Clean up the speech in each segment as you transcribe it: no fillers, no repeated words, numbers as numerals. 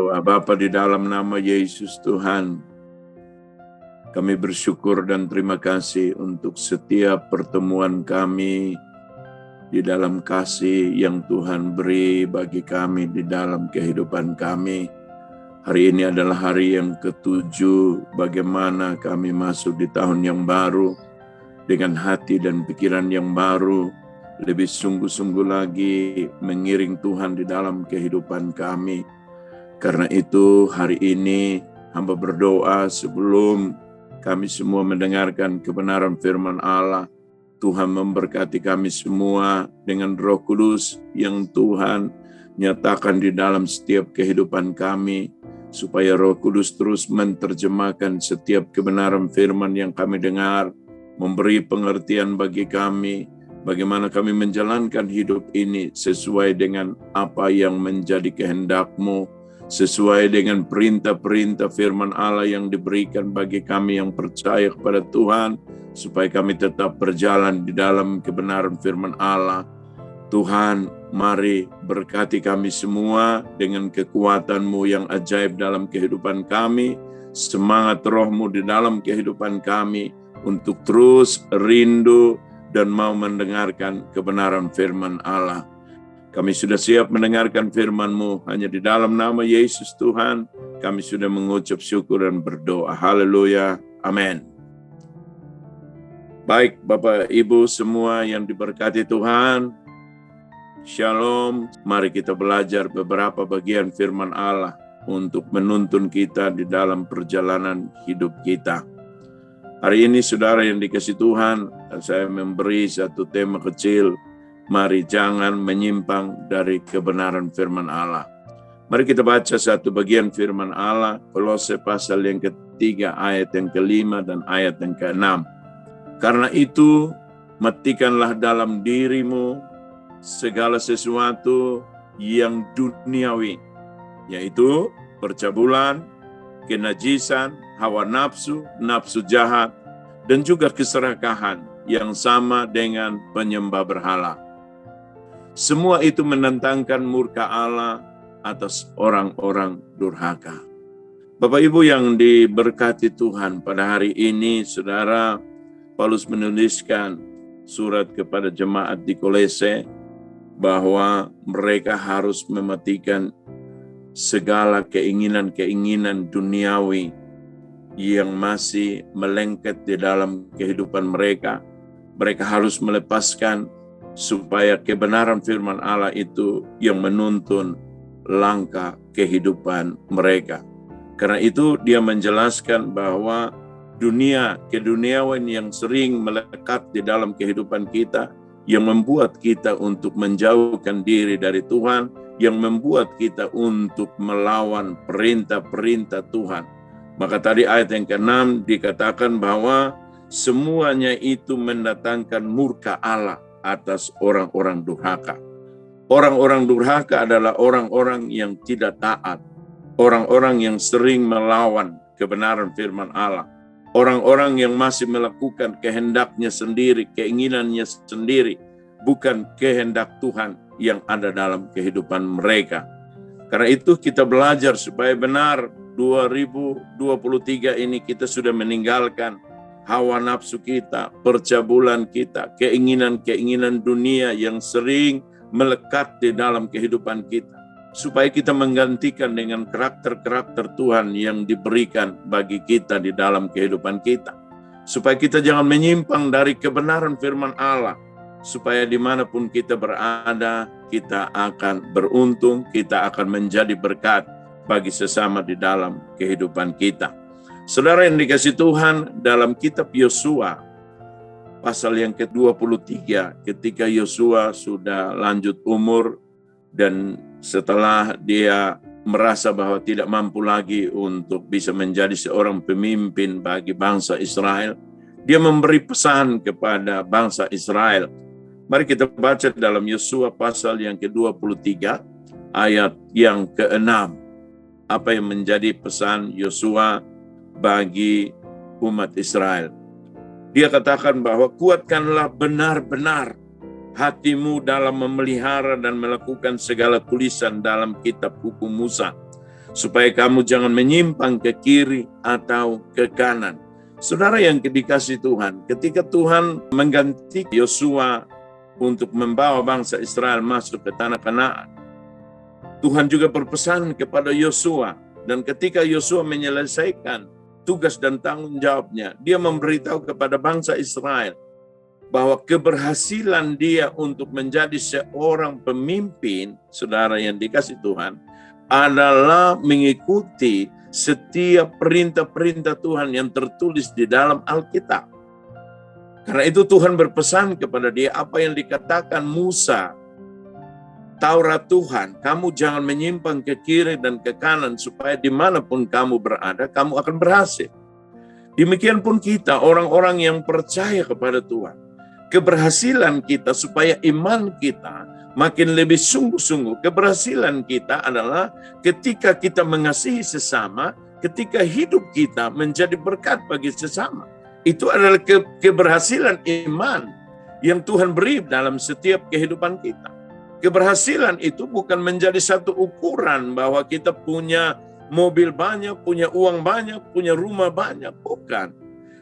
Doa Bapa di dalam nama Yesus Tuhan, kami bersyukur dan terima kasih untuk setiap pertemuan kami di dalam kasih yang Tuhan beri bagi kami di dalam kehidupan kami. Hari ini adalah hari yang ke-7 bagaimana kami masuk di tahun yang baru dengan hati dan pikiran yang baru, lebih sungguh-sungguh lagi mengiring Tuhan di dalam kehidupan kami. Karena itu hari ini hamba berdoa sebelum kami semua mendengarkan kebenaran firman Allah, Tuhan memberkati kami semua dengan Roh Kudus yang Tuhan nyatakan di dalam setiap kehidupan kami, supaya Roh Kudus terus menerjemahkan setiap kebenaran firman yang kami dengar, memberi pengertian bagi kami, bagaimana kami menjalankan hidup ini sesuai dengan apa yang menjadi kehendak-Mu, sesuai dengan perintah-perintah firman Allah yang diberikan bagi kami yang percaya kepada Tuhan, supaya kami tetap berjalan di dalam kebenaran firman Allah. Tuhan, mari berkati kami semua dengan kekuatan-Mu yang ajaib dalam kehidupan kami, semangat Roh-Mu di dalam kehidupan kami, untuk terus rindu dan mau mendengarkan kebenaran firman Allah. Kami sudah siap mendengarkan firman-Mu, hanya di dalam nama Yesus Tuhan, kami sudah mengucap syukur dan berdoa. Haleluya, amin. Baik Bapak Ibu semua yang diberkati Tuhan, Shalom. Mari kita belajar beberapa bagian firman Allah untuk menuntun kita di dalam perjalanan hidup kita. Hari ini saudara yang dikasihi Tuhan, saya memberi satu tema kecil, mari jangan menyimpang dari kebenaran firman Allah. Mari kita baca satu bagian firman Allah, Kolose pasal yang ketiga, ayat yang kelima dan ayat yang keenam. Karena itu, matikanlah dalam dirimu segala sesuatu yang duniawi, yaitu percabulan, kenajisan, hawa nafsu, nafsu jahat, dan juga keserakahan yang sama dengan penyembah berhala. Semua itu menentangkan murka Allah atas orang-orang durhaka. Bapak Ibu yang diberkati Tuhan, pada hari ini saudara, Paulus menuliskan surat kepada jemaat di Kolose bahwa mereka harus mematikan segala keinginan-keinginan duniawi yang masih melengket di dalam kehidupan mereka. Mereka harus melepaskan supaya kebenaran firman Allah itu yang menuntun langkah kehidupan mereka. Karena itu dia menjelaskan bahwa keduniawan yang sering melekat di dalam kehidupan kita, yang membuat kita untuk menjauhkan diri dari Tuhan, yang membuat kita untuk melawan perintah-perintah Tuhan. Maka tadi ayat yang ke-6 dikatakan bahwa semuanya itu mendatangkan murka Allah atas orang-orang durhaka. Orang-orang durhaka adalah orang-orang yang tidak taat, orang-orang yang sering melawan kebenaran firman Allah, orang-orang yang masih melakukan kehendaknya sendiri, keinginannya sendiri, bukan kehendak Tuhan yang ada dalam kehidupan mereka. Karena itu kita belajar supaya benar 2023 ini kita sudah meninggalkan hawa nafsu kita, percabulan kita, keinginan-keinginan dunia yang sering melekat di dalam kehidupan kita. Supaya kita menggantikan dengan karakter-karakter Tuhan yang diberikan bagi kita di dalam kehidupan kita. Supaya kita jangan menyimpang dari kebenaran firman Allah. Supaya dimanapun kita berada, kita akan beruntung, kita akan menjadi berkat bagi sesama di dalam kehidupan kita. Saudara yang dikasihi Tuhan, dalam kitab Yosua, pasal yang ke-23, ketika Yosua sudah lanjut umur, dan setelah dia merasa bahwa tidak mampu lagi untuk bisa menjadi seorang pemimpin bagi bangsa Israel, dia memberi pesan kepada bangsa Israel. Mari kita baca dalam Yosua pasal yang ke-23, ayat yang ke-6. Apa yang menjadi pesan Yosua bagi umat Israel? Dia katakan bahwa kuatkanlah benar-benar hatimu dalam memelihara dan melakukan segala tulisan dalam kitab hukum Musa, supaya kamu jangan menyimpang ke kiri atau ke kanan. Saudara yang dikasihi Tuhan, ketika Tuhan mengganti Yosua untuk membawa bangsa Israel masuk ke tanah Kanaan, Tuhan juga berpesan kepada Yosua, dan ketika Yosua menyelesaikan tugas dan tanggung jawabnya, dia memberitahu kepada bangsa Israel bahwa keberhasilan dia untuk menjadi seorang pemimpin, saudara yang dikasihi Tuhan, adalah mengikuti setiap perintah-perintah Tuhan yang tertulis di dalam Alkitab. Karena itu Tuhan berpesan kepada dia apa yang dikatakan Musa, Taurat Tuhan, kamu jangan menyimpang ke kiri dan ke kanan supaya dimanapun kamu berada, kamu akan berhasil. Demikian pun kita, orang-orang yang percaya kepada Tuhan. Keberhasilan kita supaya iman kita makin lebih sungguh-sungguh. Keberhasilan kita adalah ketika kita mengasihi sesama, ketika hidup kita menjadi berkat bagi sesama. Itu adalah keberhasilan iman yang Tuhan beri dalam setiap kehidupan kita. Keberhasilan itu bukan menjadi satu ukuran bahwa kita punya mobil banyak, punya uang banyak, punya rumah banyak. Bukan.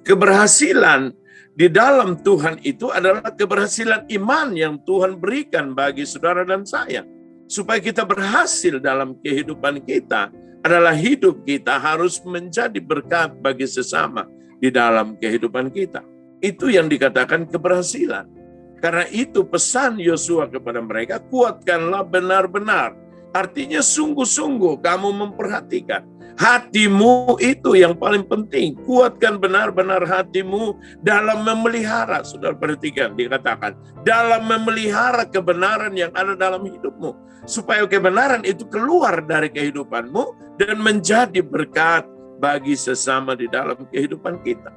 Keberhasilan di dalam Tuhan itu adalah keberhasilan iman yang Tuhan berikan bagi saudara dan saya. Supaya kita berhasil dalam kehidupan kita adalah hidup kita harus menjadi berkat bagi sesama di dalam kehidupan kita. Itu yang dikatakan keberhasilan. Karena itu pesan Yosua kepada mereka, kuatkanlah benar-benar. Artinya sungguh-sungguh kamu memperhatikan. Hatimu itu yang paling penting. Kuatkan benar-benar hatimu dalam memelihara. Saudara perhatikan, dikatakan. Dalam memelihara kebenaran yang ada dalam hidupmu. Supaya kebenaran itu keluar dari kehidupanmu dan menjadi berkat bagi sesama di dalam kehidupan kita.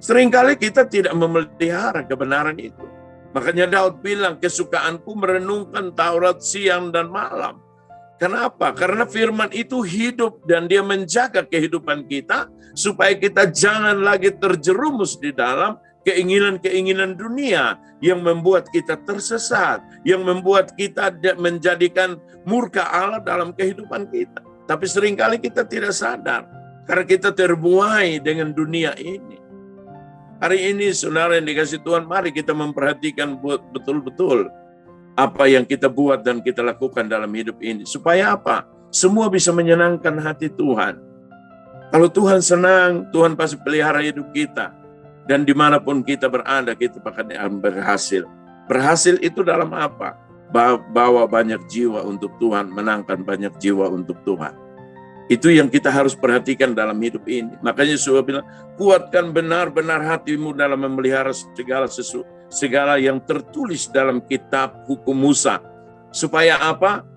Seringkali kita tidak memelihara kebenaran itu. Makanya Daud bilang, kesukaanku merenungkan Taurat siang dan malam. Kenapa? Karena firman itu hidup dan dia menjaga kehidupan kita supaya kita jangan lagi terjerumus di dalam keinginan-keinginan dunia yang membuat kita tersesat, yang membuat kita menjadikan murka Allah dalam kehidupan kita. Tapi seringkali kita tidak sadar karena kita terbuai dengan dunia ini. Hari ini saudara yang dikasihi Tuhan, mari kita memperhatikan betul-betul apa yang kita buat dan kita lakukan dalam hidup ini. Supaya apa? Semua bisa menyenangkan hati Tuhan. Kalau Tuhan senang, Tuhan pasti pelihara hidup kita. Dan dimanapun kita berada, kita akan berhasil. Berhasil itu dalam apa? Bawa banyak jiwa untuk Tuhan, menangkan banyak jiwa untuk Tuhan. Itu yang kita harus perhatikan dalam hidup ini. Makanya Yesus bilang, kuatkan benar-benar hatimu dalam memelihara segala yang tertulis dalam kitab hukum Musa. Supaya apa?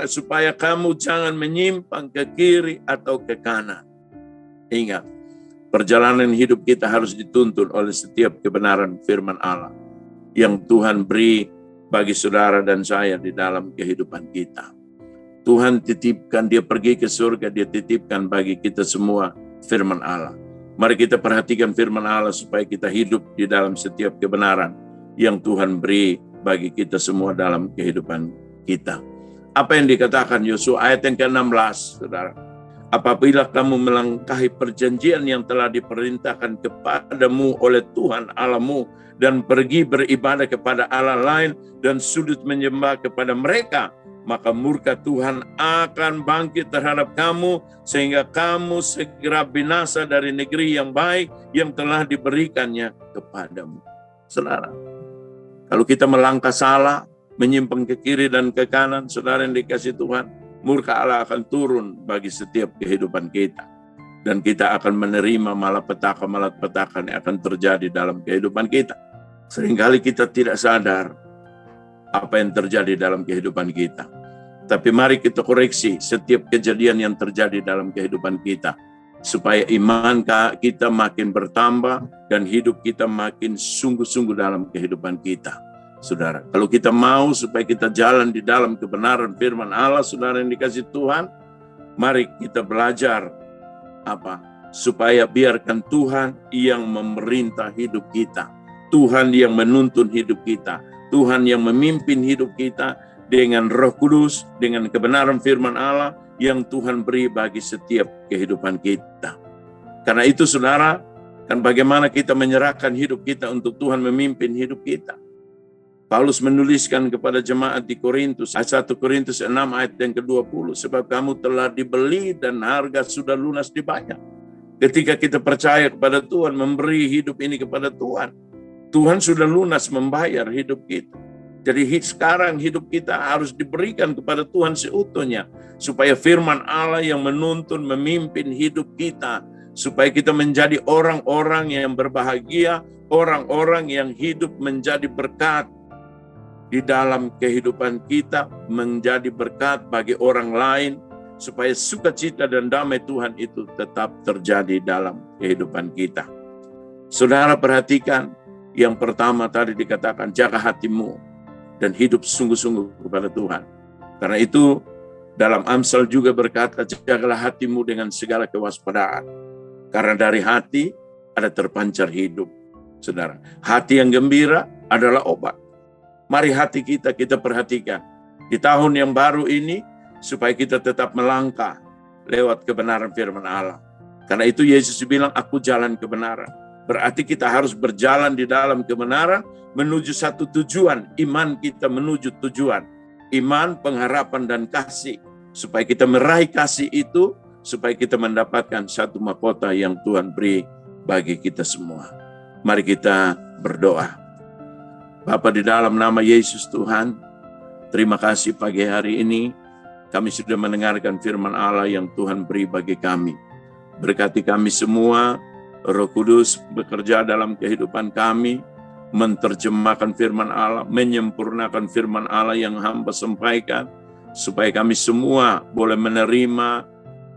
Supaya kamu jangan menyimpang ke kiri atau ke kanan. Ingat, perjalanan hidup kita harus dituntun oleh setiap kebenaran firman Allah yang Tuhan beri bagi saudara dan saya di dalam kehidupan kita. Tuhan titipkan, dia pergi ke surga, dia titipkan bagi kita semua firman Allah. Mari kita perhatikan firman Allah supaya kita hidup di dalam setiap kebenaran yang Tuhan beri bagi kita semua dalam kehidupan kita. Apa yang dikatakan Yosua ayat yang ke-16, saudara. Apabila kamu melangkahi perjanjian yang telah diperintahkan kepadamu oleh Tuhan Allahmu dan pergi beribadah kepada Allah lain dan sujud menyembah kepada mereka, maka murka Tuhan akan bangkit terhadap kamu sehingga kamu segera binasa dari negeri yang baik yang telah diberikannya kepadamu. Saudara, kalau kita melangkah salah, menyimpang ke kiri dan ke kanan, saudara yang dikasihi Tuhan, murka Allah akan turun bagi setiap kehidupan kita. Dan kita akan menerima malapetaka yang akan terjadi dalam kehidupan kita. Seringkali kita tidak sadar apa yang terjadi dalam kehidupan kita. Tapi mari kita koreksi setiap kejadian yang terjadi dalam kehidupan kita. Supaya iman kita makin bertambah dan hidup kita makin sungguh-sungguh dalam kehidupan kita. Saudara, kalau kita mau supaya kita jalan di dalam kebenaran firman Allah, saudara yang dikasihi Tuhan, mari kita belajar apa? Supaya biarkan Tuhan yang memerintah hidup kita. Tuhan yang menuntun hidup kita. Tuhan yang memimpin hidup kita. dengan Roh Kudus, dengan kebenaran firman Allah yang Tuhan beri bagi setiap kehidupan kita. Karena itu saudara, kan bagaimana kita menyerahkan hidup kita untuk Tuhan memimpin hidup kita. Paulus menuliskan kepada jemaat di Korintus, 1 Korintus 6 ayat yang ke-20, sebab kamu telah dibeli dan harga sudah lunas dibayar. Ketika kita percaya kepada Tuhan, memberi hidup ini kepada Tuhan, Tuhan sudah lunas membayar hidup kita. Jadi sekarang hidup kita harus diberikan kepada Tuhan seutuhnya, supaya firman Allah yang menuntun, memimpin hidup kita, supaya kita menjadi orang-orang yang berbahagia, orang-orang yang hidup menjadi berkat di dalam kehidupan kita, menjadi berkat bagi orang lain, supaya sukacita dan damai Tuhan itu tetap terjadi dalam kehidupan kita. Saudara perhatikan, yang pertama tadi dikatakan, jaga hatimu dan hidup sungguh-sungguh kepada Tuhan. Karena itu dalam Amsal juga berkata, jagalah hatimu dengan segala kewaspadaan. Karena dari hati ada terpancar hidup. Saudara, hati yang gembira adalah obat. Mari hati kita perhatikan di tahun yang baru ini, supaya kita tetap melangkah lewat kebenaran firman Allah. Karena itu Yesus bilang, aku jalan kebenaran. Berarti kita harus berjalan di dalam kebenaran menuju satu tujuan. Iman kita menuju tujuan. Iman, pengharapan, dan kasih. Supaya kita meraih kasih itu, supaya kita mendapatkan satu mahkota yang Tuhan beri bagi kita semua. Mari kita berdoa. Bapa, di dalam nama Yesus Tuhan, terima kasih pagi hari ini kami sudah mendengarkan firman Allah yang Tuhan beri bagi kami. Berkati kami semua, Roh Kudus bekerja dalam kehidupan kami, menerjemahkan firman Allah, menyempurnakan firman Allah yang hamba sampaikan, supaya kami semua boleh menerima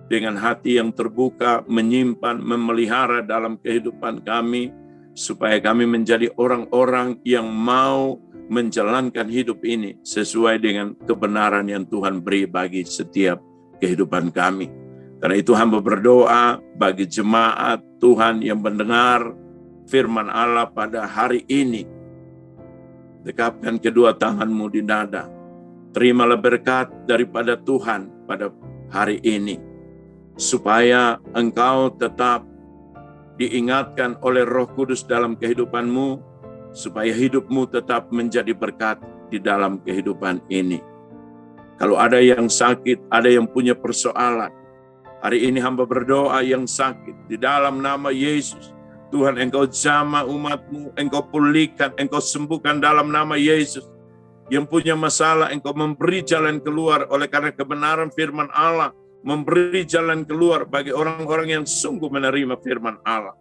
dengan hati yang terbuka, menyimpan, memelihara dalam kehidupan kami, supaya kami menjadi orang-orang yang mau menjalankan hidup ini sesuai dengan kebenaran yang Tuhan beri bagi setiap kehidupan kami. Karena itu hamba berdoa bagi jemaat Tuhan yang mendengar firman Allah pada hari ini. Dekapkan kedua tanganmu di dada. Terimalah berkat daripada Tuhan pada hari ini, supaya engkau tetap diingatkan oleh Roh Kudus dalam kehidupanmu, supaya hidupmu tetap menjadi berkat di dalam kehidupan ini. Kalau ada yang sakit, ada yang punya persoalan, hari ini hamba berdoa yang sakit, di dalam nama Yesus, Tuhan engkau jamah umatmu, engkau pulihkan, engkau sembuhkan dalam nama Yesus. Yang punya masalah, engkau memberi jalan keluar oleh karena kebenaran firman Allah, memberi jalan keluar bagi orang-orang yang sungguh menerima firman Allah.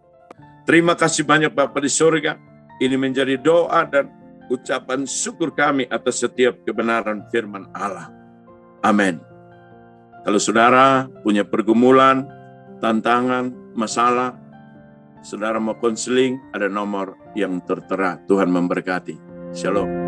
Terima kasih banyak Bapa di surga. Ini menjadi doa dan ucapan syukur kami atas setiap kebenaran firman Allah. Amin. Kalau saudara punya pergumulan, tantangan, masalah, saudara mau konseling, ada nomor yang tertera. Tuhan memberkati. Shalom.